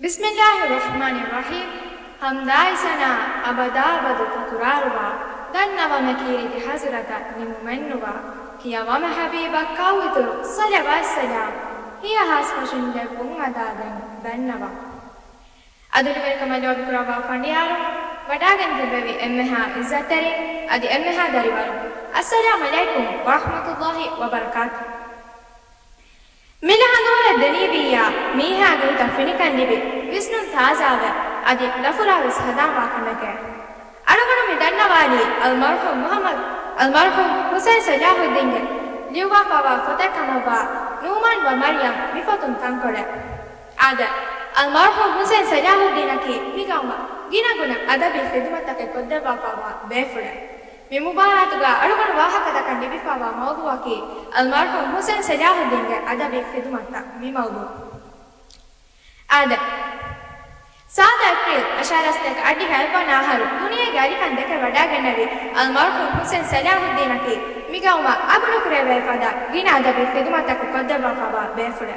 بسم الله الرحمن الرحيم. همدايسنا أبدا بدو تكراروا دنا ومكيري حزرة نممنوا كيا وما حبيبك كاوتر صلى والسلام هي هاسفشن لبون أدادن بنوا أدل بركم جواب كرابا فنيارو وඩාගෙන තිබෙවි එම්මහා ඉස්සතරි අදි එම්මහා දරිවරු අස්සලාමු අලයිකුම් වරහ්මතුල්ලාහි වබරකාතු මිලහනෝර දනීබියා මීහා ගුත ෆිනිකන් ලිබි විස්නුන් තාසාව අදි ලෆුරාවිස් හදාවා කමක අරගොන මිදන්නවාලි අල්මර්හූම් මුහම්මද් අල්මර්හූම් හුසයින් සලාහුද්දීන් ලියවා පවා ෆතකමවා නූමන් ව මරියම් මිෆතුන් තංකොල ආද අල්මර්හූම් හුසයින් සලාහුද්දීනකි මිගම්වා ಗಿನಗುಣ ಅದಬಿ ಖಿದ್ಮತಕ್ಕೆ ಕೊದ್ದವಾಫಾವ ಬೇಫುಳ ಮಿ ಮುಬಾರಕುಗ ಅಳುಗಣ ವಾಹಕದಕ ನಿಬಿಫಾವ ಮೌದುವಕಿ ಅಲ್ಮರ್ಹೂಮ್ ಹುಸೈನ್ ಸಲಾಹುದ್ದೀನ್ಗೆ ಅದಬಿ ಖಿದ್ಮತ ಮಿ ಮೌದು ಆದ ಸಾದ ಏಪ್ರಿಲ್ ಅಶಾರಸ್ತಕ ಅಡ್ಡಿ ಹೆಲ್ಪನ ಆಹಾರು ದುನಿಯೆಗೆ ಅರಿಕನ್ ದೆಕೆ ವಡಾಗೆನ್ನವಿ ಅಲ್ಮರ್ಹೂಮ್ ಹುಸೈನ್ ಸಲಾಹುದ್ದೀನಕಿ ಮಿಗೌಮ ಅಗುಳು ಕುರೆವೇಫದ ಗಿನ ಅದಬಿ ಖಿದ್ಮತಕ್ಕೆ ಕೊದ್ದವಾಫಾವ ಬೇಫುಳ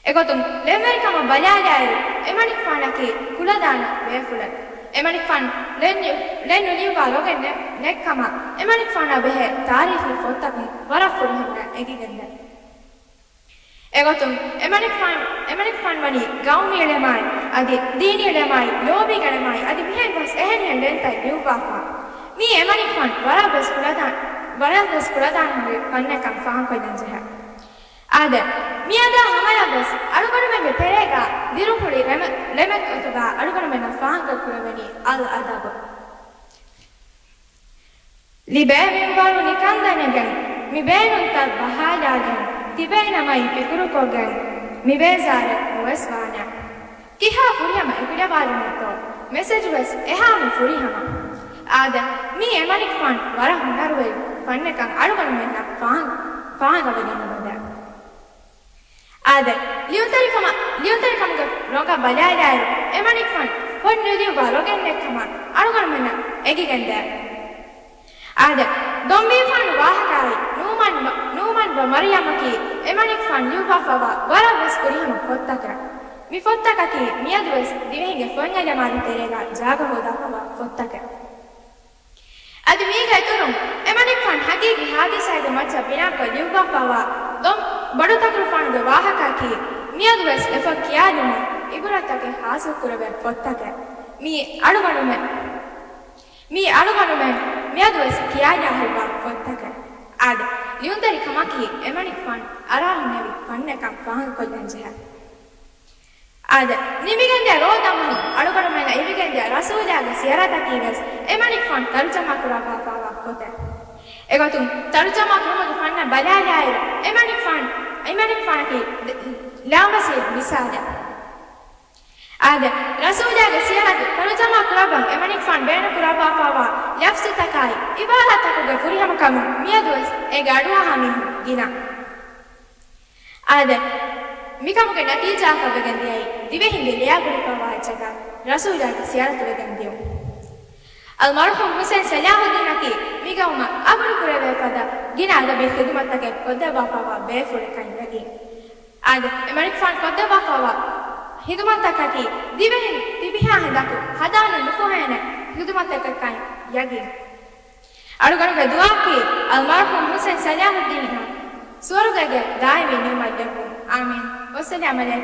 එගොතුම් ලෙමරිකම බලාදායරු එමනික් ෆානකි කුලදාන බේෆුල එමනික් ෆාන් ලෙන්නු ලියවා ලොගෙන්න නෙක්කම එමනික් ෆාන බෙහෙ තාරීඛි ෆොත්තකි වරෆුල් හෙන්න එගිගෙන්න එගොතුම් එමනික් ෆාන් වනි ගෞමි එලමයි අදි දීනි එලමයි ලෝබි ගලමයි අදි මිහෙන් බස් එහෙන් හෙන්දෙන්තයි ලියවාෆා මී එමනික් ෆාන් වරබස් කුලදාන හරි පන්නකම් ෆාන් කොයිදන් ජහ ආද මියදා හමයබස් අලුගොනමෙ පෙරේගා දිරුපුලි ලෙමෙක් උතුගා අලුගොනමෙ ෆාංග කුරවනි අල් අදබ ලිබේ මින්වරු නිකන්දනගෙන් මිබේනුන්ත බහාලාගෙන් තිබේනමයි පිකුරුකොගෙන් මිබේසාර ඔවස්වාන කිහා ෆුරියම එපිඩවාලුනතෝ මෙසේජ් වෙස් එහාම ෆුරිහම ආද මී එමනික් ෆාන් වර හුනරුවේ ෆන්නකන් අලුගොනමෙ ෆාංග වදිනවද ආද ලියුතරිකම රෝග බලාදායරු එමනික් ෆන් ෆොන් නුදිය වරෝගෙන් නෙක්කම අනුගමන එගිගෙන්ද ආද දොම්බී ෆන් වාහකායි නූමන් ව මරියමකි එමනික් ෆන් ලියුවාෆව වරවස් කුරිහම ෆොත්තක මි ෆොත්තකකි මියදවස් දිවෙහිගේ ෆොන් යලමාරි තෙරේගා ජාග හොදාපව ෆොත්තක අද මීග තුරුම් එමනික් ෆන් හගීගි හාදිසයිද මච්ච බිනාක ලියුවාෆව දොම් ಬಡು ತಕ್ರುಫಾಣದ ವಾಹಕಕಿ ಮಿಯದುವೆಸ್ ಎಫ ಕಿಯಾದುಮ ಇಬುರತಕ್ಕೆ ಹಾಸು ಕುರವೆ ಫೊತ್ತಕೆ ಮಿ ಅಳುಗಣುಮೆ ಮಿಯದುವೆಸ್ ಕಿಯಾಜ ಹಲ್ವ ಫೊತ್ತಕೆ ಆದ ಲಿಯುಂದರಿ ಕಮಕಿ ಎಮನಿಕ್ ಫಾನ್ ಅರಾಹು ನೆವಿ ಫನ್ನೆಕ ಫಾಹನ್ ಕೊಲ್ಲಂಜೆ ಆದ ನಿಮಿಗೆಂದೆ ರೋದಮ ಅಳುಗಣುಮೆನ ಇವಿಗೆಂದೆ ರಸೂಲಾಗ ಸಿಯರತಕಿವೆಸ್ ಎಮನಿಕ್ ಫಾನ್ ತರ್ಜಮಾ ಕುರವ ಫಾವ ಫೊತೆ එගොතුම් තර්ජමා කරමු ෆන්න බලාලාය එමනික් ෆානකි ලාමසි විසාද ආද රසූලාගේ සියරත් තර්ජමා කරබන් එමනික් ෆාන් බේන කරබා පාවා ලෆ්ස් තකයි ඉබාරතකුගේ ෆුරිහම කම මියදුස් ඒ ගාඩුවා හමි ගිනා ආද මිකමුගේ නතිජා කවගෙන්දියයි දිවෙහිගේ ලියාගුලි පවා චක රසූලාගේ සියරත් වෙගෙන්දියෝ අල්මර්හූම් හුසයින් සලාහුද්දීනකි මිගවම අබුරු කුරවේ පද ගින අදබි ಖಿದ್ಮತಕ್ಕೆ ಕೊದ್ದವಾಫವ ಬೇಫುල ಕೈಂದಗಿ ಆದ ಎಮನಿಕ್ ಫಾನ್ ಕೊದ್ದವಾಫವ ಖಿದ್ಮತಕಕಿ ದಿವೆಹಿನ್ ತಿಬಿಹಾ ಹದಕು ಹದಾನ ನುಫುಹೇನ ಖಿದ್ಮತಕ ಕೈ ಯಗಿ ಅಳುಗಣಗೆ ದುಆಕಿ ಅಲ್ಮರ್ಹೂಮ್ ಹುಸೈನ್ ಸಲಾಹುದ್ದೀನ್ ಸ್ವರ್ಗಗೆ ದಾಯಿಮಿ ನಿಮಲ್ಲೆಕು ಆಮೀನ್ ವಸ್ಸಲಾಮು ಅಲೈಕುಂ